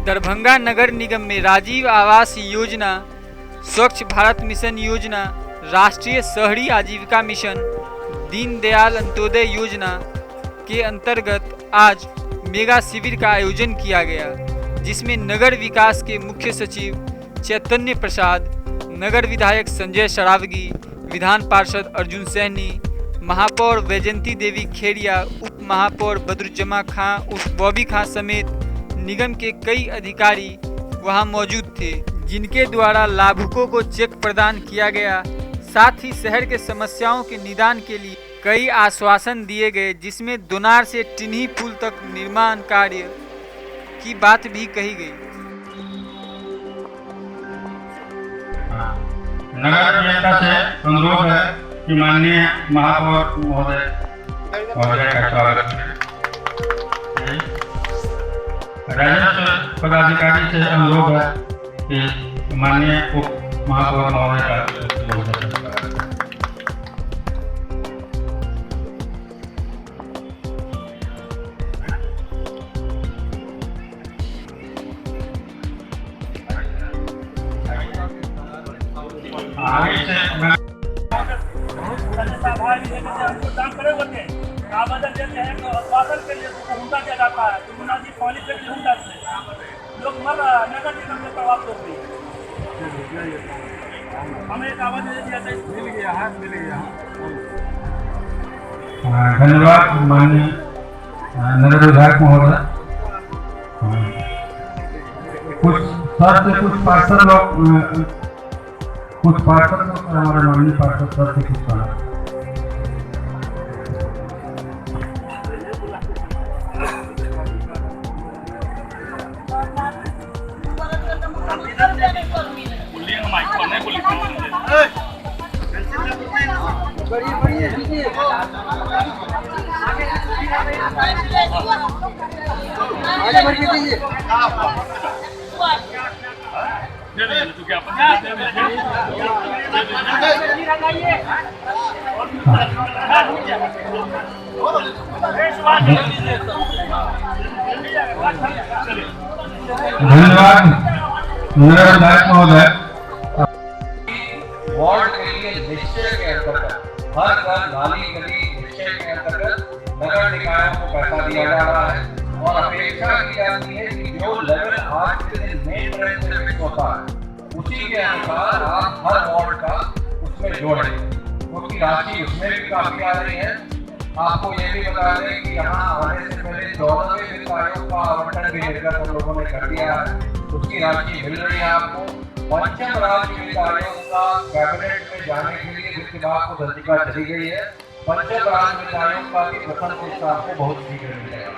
दरभंगा नगर निगम में राजीव आवास योजना, स्वच्छ भारत मिशन योजना, राष्ट्रीय शहरी आजीविका मिशन, दीनदयाल अंत्योदय योजना के अंतर्गत आज मेगा शिविर का आयोजन किया गया, जिसमें नगर विकास के मुख्य सचिव चैतन्य प्रसाद, नगर विधायक संजय सरावगी, विधान पार्षद अर्जुन सैनी, महापौर वैजंती देवी खेड़िया, उप महापौर बद्रुज्जमा खां उर्फ बॉबी खां समेत निगम के कई अधिकारी वहां मौजूद थे, जिनके द्वारा लाभुकों को चेक प्रदान किया गया। साथ ही शहर के समस्याओं के निदान के लिए कई आश्वासन दिए गए, जिसमें दोनार से टिन्ही पुल तक निर्माण कार्य की बात भी कही गई। नगर जनता से अनुरोध है कि माननीय महापौर महोदय का स्वागत है। राजस्व पदाधिकारी से अनुरोध है कि माननीय उप महापौर महोदय का आगे से आवेदन देते हैं तो आश्वासन के लिए हुंडा दिया जाता है, तो मुनाजी पानी से हुंडा से लोग मर नगर निगम से प्रभावित होते हैं। हमें एक आवाज दे दिया था, मिल गया। धन्यवाद माननीय नगर विधायक महोदय। कुछ सर से कुछ पार्षद लोग हमारे माननीय पार्षद सर से कुछ कहना। आगे बढ़ के दीजिए। धन्यवाद नगर विधायक महोदय। वार्ड के लिए निश्चय के अंतर्गत हर घर नाली गली निश्चय के अंतर्गत नगर निकायों को पैसा दिया जा रहा है और अपेक्षा की जाती है कि जो लेवल आज के दिन मेन ट्रेंड से फिक्स होता है उसी के अनुसार आप हर वार्ड का उसमें जोड़ें, क्योंकि राशि उसमें भी काफी आ रही है। आपको ये भी बता दें कि यहाँ आने से पहले 14वें वित्त आयोग का आवंटन भी निर्गत हम लोगों ने कर दिया है, उसकी राशि मिल रही है आपको। पंचम राज्य वित्त आयोग का कैबिनेट में जाने के लिए वित्त विभाग को दस्तिका चली गई है। पंचम राज्य वित्त आयोग का भी प्रथम किस्त आपको बहुत शीघ्र मिलेगा।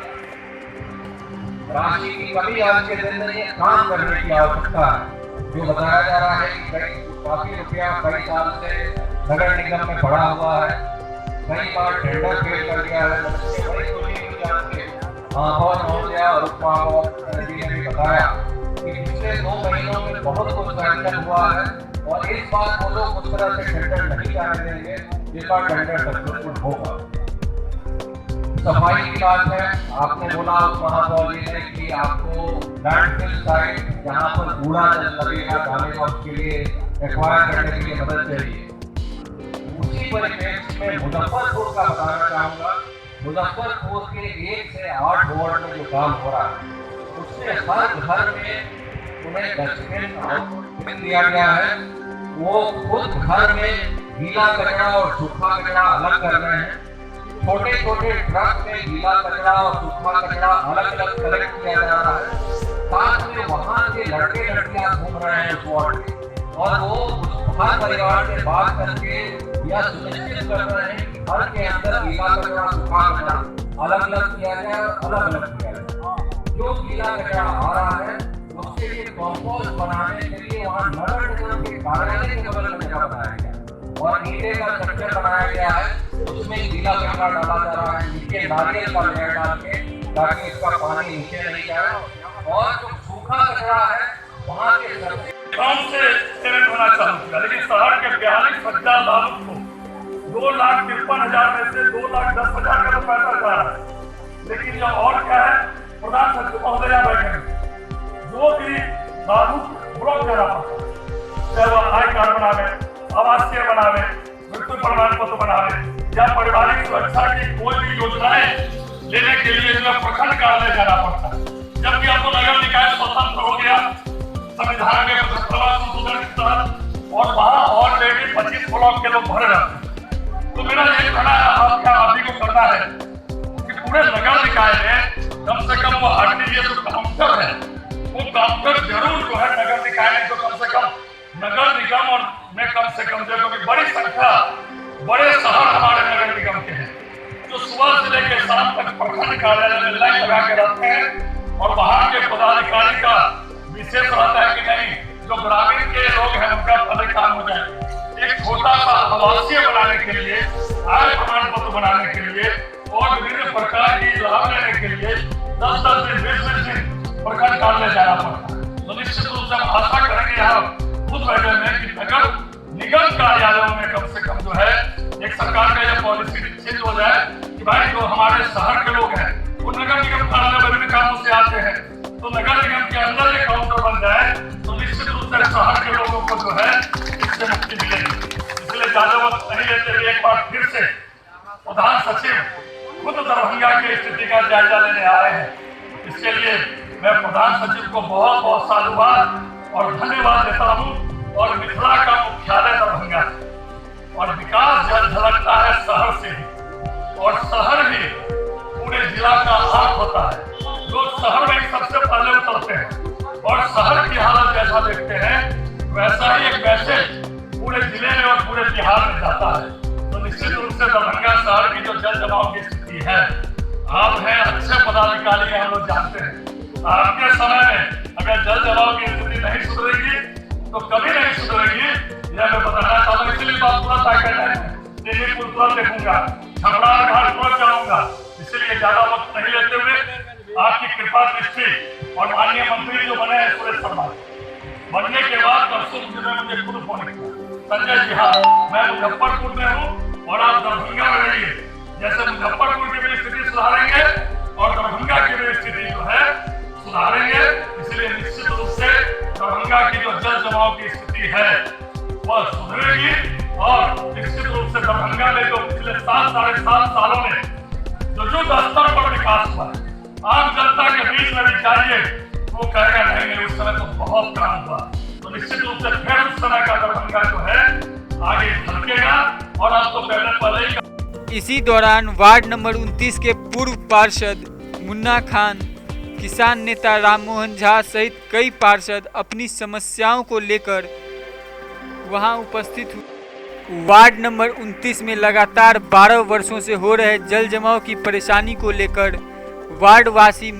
राशि की कमी आज के दिन में काम करने की आवश्यकता है, जो बताया जा रहा है कि काफी रुपया कई साल से नगर निगम में पड़ा हुआ है, कई बार टेंडर फेल कर दिया है। बड़ी खुशी हुई जान के महापौर महोदय और उप महापौर जी ने भी बताया कि पिछले 2 महीनों में बहुत कुछ सैंक्शन हुआ है और इस बार वो लोग उस तरह से टेंडर नहीं जाने देंगे जिस बार टेंडर सक्सेसफुल होगा। सफाई की बात है, आपने बोला उप महापौर जी ने कि आपको लैंडफिल साइट जहाँ पर कूड़ा लगेगा डालने का उसके लिए एक्वायर करने के लिए मदद चाहिए। उसी परिप्रेक्ष्य में मुजफ्फरपुर का बताना चाहूँगा, मुजफ्फरपुर के 1 से 8 वार्ड में जो काम हो रहा है उससे हर घर में उन्हें डस्टबिन दिया गया है। वो खुद घर में गीला कचरा और सूखा कचरा अलग कर रहे हैं। छोटे छोटे ट्रक में गीला कचरा और सूखा कचरा अलग अलग कलेक्ट किया जा रहा है। साथ में वहाँ के लड़के लड़कियां घूम रहे हैं उस वार्ड में और वो हर परिवार से बात करके यह सुनिश्चित कर रहे हैं कि घर के अंदर गीला कचरा सूखा कचरा अलग अलग किया जाए, अलग अलग किया जाए। जो गीला कचरा आ रहा है उसके लिए कंपोस्ट बनाने के लिए वहाँ नगर निगम के कार्यालय के बगल में जगह बनाया गया और नीचे का स्ट्रक्चर बनाया गया है, उसमें गीला कचरा डाला जा रहा है, नीचे नारियल का लेयर डाल के, ताकि इसका पानी नीचे नहीं जाए। और जो सूखा कचरा है वहाँ के गाँव से पेमेंट होना चाहूँगा, लेकिन शहर के 42,000 लाभुक को 2,53,000 में से 2,10,000 का तो पैसा जा रहा है। लेकिन जब और क्या है, प्रधान सचिव महोदया बैठे जो भी साधु ब्लॉक देना पड़ता, चाहे वो आई कार्ड बनावे, आवासीय बनावे, मृत्यु प्रमाण पत्र बनावे या पारिवारिक सुरक्षा की कोई भी योजनाएं लेने के लिए जो प्रखंड कार्यालय जाना पड़ता है। जबकि अब तो नगर निकाय स्वतंत्र हो गया संविधान के 75वां संशोधन के तहत, और वहाँ ऑलरेडी 25 ब्लॉक के लोग भरे रहते हैं। तो मेरा ये कहना है आप ही को करना है कि पूरे नगर निकाय में कम से कम वो आरटीजीएस जो काउंटर है, वो काउंटर जरूर जो है नगर निकाय में, जो कम से कम नगर निगम और में कम से कम जो बड़ी संख्या बड़े शहर हमारे नगर निगम के हैं, जो सुबह से लेकर शाम तक प्रखंड कार्यालय में लाइन लगा के रहते हैं। और वहाँ के पदाधिकारी का विशेष रहता है कि नहीं, जो ग्रामीण के लोग हैं उनका पहले काम हो जाए। एक छोटा सा आवासीय बनाने के लिए, आय प्रमाण पत्र बनाने के लिए और विभिन्न प्रकार की लाभ लेने के लिए 10-10 दिन 20-20 दिन प्रखंड कार्यालय जाना पड़ता है। तो निश्चित रूप से हम आशा करेंगे यहाँ खुद बैठे में कि नगर निगम कार्यालयों में कम से कम जो है एक सरकार का यह पॉलिसी चेंज हो जाए कि भाई जो हमारे शहर के लोग हैं वो नगर निगम कार्यालय में विभिन्न कामों से आते हैं, तो नगर निगम के अंदर एक काउंटर बन जाए तो निश्चित रूप से शहर के लोगों को जो है इससे मुक्ति मिलेगी। इसलिए ज्यादा वक्त नहीं लेते हुए एक बार फिर से प्रधान सचिव खुद दरभंगा की स्थिति का जायजा लेने आए हैं। इसके लिए मैं प्रधान सचिव को बहुत बहुत साधुवाद और धन्यवाद देता हूँ। और मिथिला का मुख्यालय दरभंगा और विकास जब झलकता है शहर से ही, और शहर भी पूरे जिला का आंख होता है। लोग शहर में सबसे पहले उतरते हैं और शहर की हालत जैसा देखते हैं वैसा ही एक मैसेज पूरे जिले में और पूरे बिहार में जाता है। तो निश्चित रूप से दरभंगा शहर की जो जल जमाव की स्थिति है, आप हैं अच्छे पदाधिकारी हैं, हम लोग जानते हैं। आपके समय में अगर जल जमाव की स्थिति नहीं सुधरेगी तो कभी नहीं सुधरेगी, यह मैं बताना चाहता हूँ। इसलिए बात तुरंत आकर दिल्ली पुल तुरंत देखूंगा, छपरा घाट तुरंत जाऊंगा। इसलिए ज्यादा वक्त नहीं लेते हुए आपकी कृपा दृष्टि और माननीय मंत्री जो बने हैं सुरेश शर्मा, बनने के बाद परसों मुझे खुद फोन किया, संजय जी हाँ मैं मुजफ्फरपुर में हूँ और आप दरभंगा में रहिए। जैसे मुजफ्फरपुर की भी स्थिति सुधारेंगे और दरभंगा की भी स्थिति जो है सुधारेंगे। इसलिए निश्चित रूप से दरभंगा की जो जल जमाव की स्थिति है वह सुधरेगी और निश्चित रूप से दरभंगा में जो पिछले 7-7.5 सालों में जो स्तर पर विकास हुआ है, आम जनता के बीच में भी जाइए वो कहेगा नहीं उस समय तो बहुत काम हुआ। तो निश्चित रूप से फिर उस समय का दरभंगा जो है आगे झलकेगा और आप तो पहले ही। इसी दौरान वार्ड नंबर 29 के पूर्व पार्षद मुन्ना खान, किसान नेता राममोहन झा सहित कई पार्षद अपनी समस्याओं को लेकर वहां उपस्थित हुए। वार्ड नंबर 29 में लगातार 12 वर्षों से हो रहे जल जमाव की परेशानी को लेकर वार्डवासी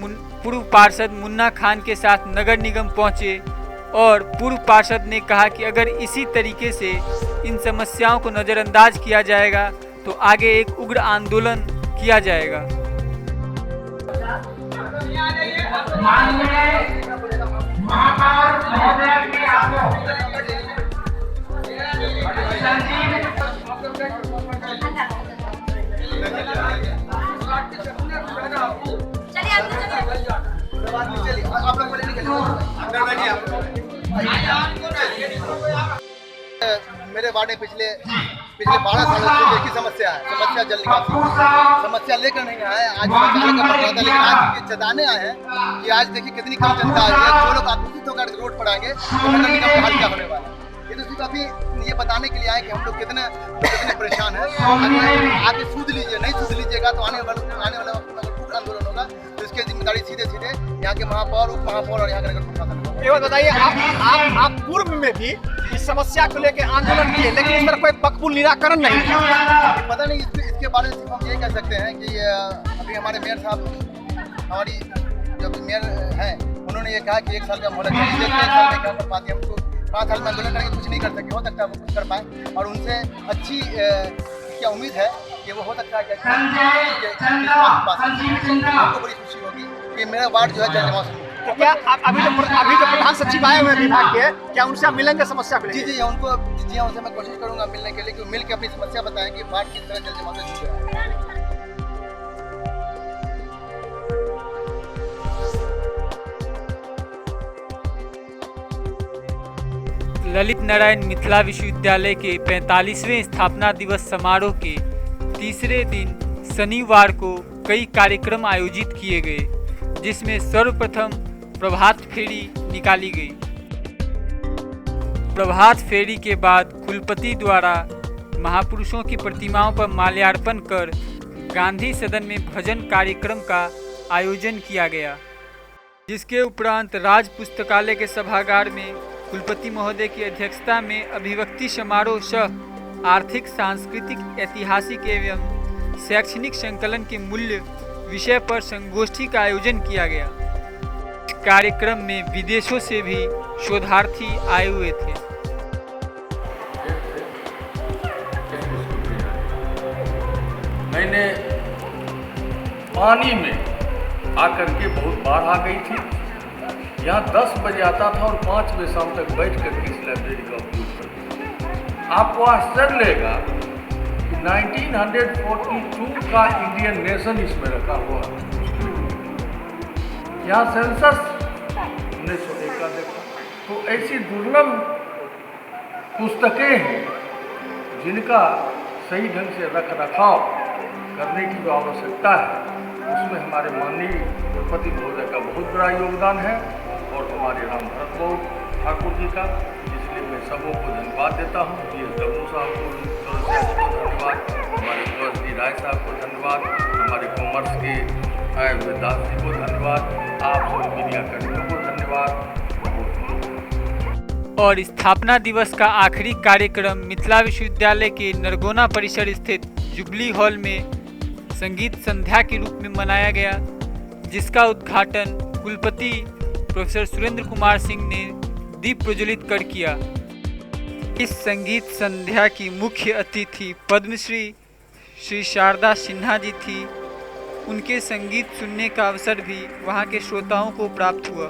पूर्व पार्षद मुन्ना खान के साथ नगर निगम पहुंचे और पूर्व पार्षद ने कहा कि अगर इसी तरीके से इन समस्याओं को नज़रअंदाज किया जाएगा तो आगे एक उग्र आंदोलन किया जाएगा। मेरे वार्ड में पिछले 12 सालों से एक ही समस्या है, समस्या जल निकासी। समस्या लेकर नहीं आए, आज शौचालय का मसला था, लेकिन आज ये चेताने आए हैं कि आज देखिए कितनी कम जनता आई है। जो लोग आकर्षित होकर रोड पर आएंगे तो नगर निगम का हाल क्या होने वाला है। ये तो सिर्फ अभी ये बताने के लिए आए कि हम लोग कितने परेशान हैं। आगे सूद लीजिए, नहीं सूद लीजिएगा तो आने वाला आंदोलन होगा। तो इसकी जिम्मेदारी सीधे यहाँ के महापौर, उप महापौर और यहाँ के नगर प्रशासन। ये बात बताइए, आप पूर्व में भी इस समस्या को लेकर आंदोलन किए लेकिन इस पर कोई मकबूल निराकरण नहीं किया। पता नहीं इसके बारे में सिर्फ हम ये कह सकते हैं कि अभी हमारे मेयर साहब, हमारी जो मेयर हैं, उन्होंने ये कहा कि 1 साल का मोहलत चाहिए। देखते हैं 1 साल में क्या कर पाते हैं। हम तो 5 साल में आंदोलन करके कुछ नहीं कर सके, हो सकता है वो कुछ कर पाए और उनसे अच्छी क्या उम्मीद है कि वो हो सकता है हमको बड़ी खुशी होगी कि मेरा वार्ड जो है जल जमाव से। तो क्या आप अभी जो प्रधान सचिव आए हुए विभाग के, क्या उनसे आप मिलेंगे समस्या को? जी उनसे मैं कोशिश करूंगा मिलने के लिए कि मिल के अपनी समस्या बताएं कि वार्ड किस तरह जल जमाव से जुड़ रहा है। नारायण मिथिला विश्वविद्यालय के 45वें स्थापना दिवस समारोह के तीसरे दिन शनिवार को कई कार्यक्रम आयोजित किए गए, जिसमें सर्वप्रथम प्रभात फेरी निकाली गई। प्रभात फेरी के बाद कुलपति द्वारा महापुरुषों की प्रतिमाओं पर माल्यार्पण कर गांधी सदन में भजन कार्यक्रम का आयोजन किया गया, जिसके उपरांत राज पुस्तकालय के सभागार में कुलपति महोदय की अध्यक्षता में अभिव्यक्ति समारोह सह आर्थिक, सांस्कृतिक, ऐतिहासिक एवं शैक्षणिक संकलन के मूल्य विषय पर संगोष्ठी का आयोजन किया गया। इस कार्यक्रम में विदेशों से भी शोधार्थी आए हुए थे। मैंने पानी में आकर के बहुत बाढ़ आ गई थी। यहाँ 10 बजे आता था और 5 बजे शाम तक बैठ कर के इस लाइब्रेरी का उपयोग करता था। आपको आश्चर्य लगेगा कि 1942 का इंडियन नेशन इसमें रखा हुआ है। यहाँ सेंसस 1901 का देखा। तो ऐसी दुर्लभ पुस्तकें हैं जिनका सही ढंग से रख रखाव करने की जो आवश्यकता है, उसमें हमारे माननीय कुलपति महोदय का बहुत बड़ा योगदान है और हमारे राम भरत बाबू ठाकुर जी का। इसलिए मैं सबों को धन्यवाद देता हूँ। DSW साहब को धन्यवाद, हमारे कुंवर राय साहब को धन्यवाद, हमारे कॉमर्स के आए हुए दास जी को धन्यवाद, आप सब मीडिया कर्मियों को धन्यवाद। और स्थापना दिवस का आखिरी कार्यक्रम मिथिला विश्वविद्यालय के नरगोना परिसर स्थित जुबली हॉल में संगीत संध्या के रूप में मनाया गया, जिसका उद्घाटन कुलपति प्रोफेसर सुरेंद्र कुमार सिंह ने दीप प्रज्वलित कर किया। इस संगीत संध्या की मुख्य अतिथि पद्मश्री श्री शारदा सिन्हा जी थी। उनके संगीत सुनने का अवसर भी वहां के श्रोताओं को प्राप्त हुआ।